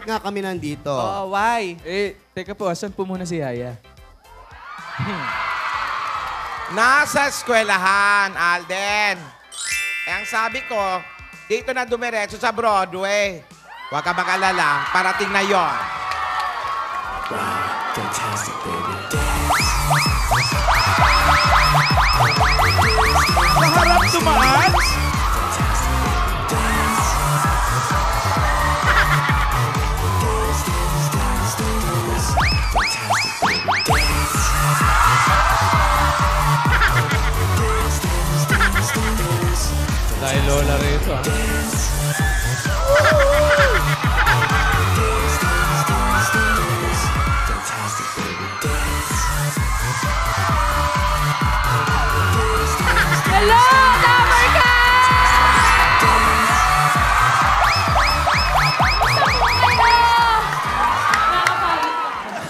bakit nga kami nandito? Oo, why? Teka po, asan po muna si Yaya? Nasa eskwelahan, Alden. Ang sabi ko, dito na dumiretso sa Broadway. Huwag ka mag-alala, parating na yon. Fantastic, baby. Maharap tumaan? Dahil lola rito, ha? Hello! Lover ka!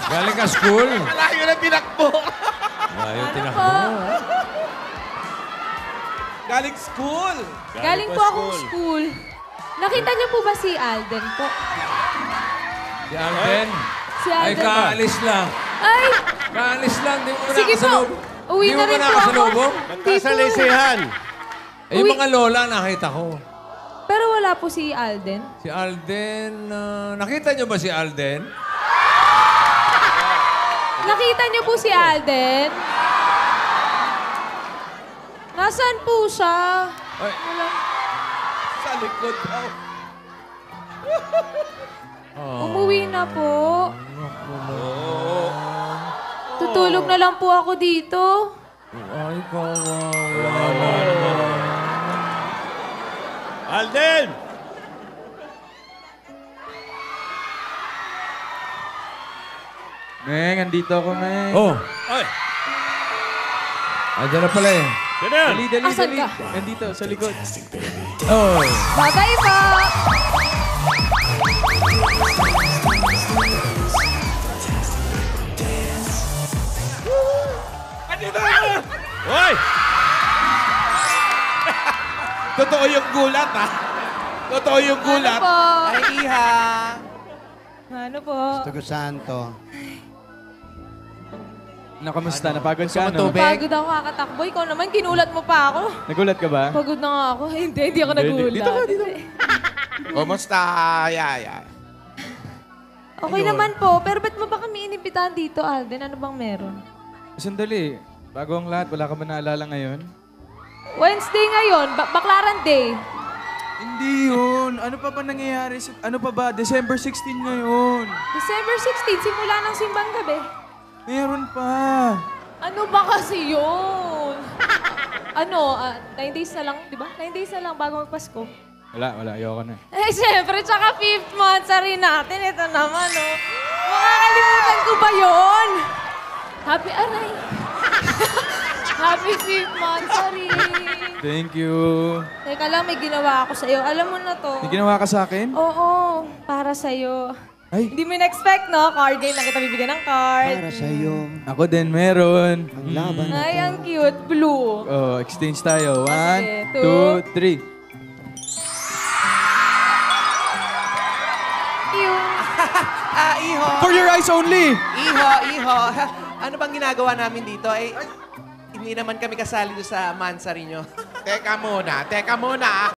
Galing ka school? Malayo na tinakbo. Ayaw, Ano tinakbo po? mo, ha? Galing school. Galing po akong school. Nakita niyo po ba si Alden po? Si Alden? Si Ay, Alden. kaalis lang. Ay! Kaalis lang. Di mo na Sige po. nakasalubong. Uwi Di na mo rin ba po ako. nakasalubong? Hindi po. Kasalisihan. Eh, yung mga lola nakita ko. Pero wala po si Alden. Si Alden, nakita niyo ba si Alden? Nakita niyo po si Alden? Nasaan po siya? Ay, Wala. Sa likod daw. Umuwi na po. Tutulog na lang po ako dito. ay, kawawa. Alden! Meng, andito ako, Meng. Oh. Ay! Andiyan na pala eh. Dali, Dali. Asan ka? Nandito, sa likod. Fantastic, baby. Oh. Bye-bye po! Hoy! Totoo yung gulat, ha? Totoo yung Ano gulat. po? Ay, iha. Ano po? Tugo Santo. Nakamusta? Napagod ka, no? Pagod ako kakatakbo. Ikaw naman, kinulat mo pa ako. Nagulat ka ba? Pagod na nga ako. Hindi ako nagulat. Dito ka, dito. Kumusta, Yaya? Okay naman po. Pero ba't mo ba kami inibitahan dito, Alden? Ano bang meron? Sandali. Bago ang lahat, wala ka ba naalala ngayon? Wednesday ngayon. Baklaran Day. Hindi yun. Ano pa ba nangyayari? Ano pa ba? December 16 ngayon. December 16, simula ng simbang gabi. Meron pa. Ano ba kasi yun? 9 days na lang, di ba? 9 days na lang bago magpasko. Wala. Ayoko na. Eh, syempre, tsaka 5th month rin natin. Ito naman, oh. Makakalimutan ko ba yun? Happy, aray. Happy 5th month, sorry. Thank you. Teka lang, may ginawa ako sa'yo. Alam mo na to. May ginawa ka sa akin? Oo, para sa'yo. Ay, Hindi mo in-expect, no? Card game lang kita bibigyan ng card. Para sa'yo. ako din meron. Ang laban na Ay, ang cute. Blue. Oh, exchange tayo. 1, sige. 2, 3. Iho. For your eyes only! Iho. Ano bang ginagawa namin dito? Hindi naman kami kasali doon sa mansari nyo. Teka muna.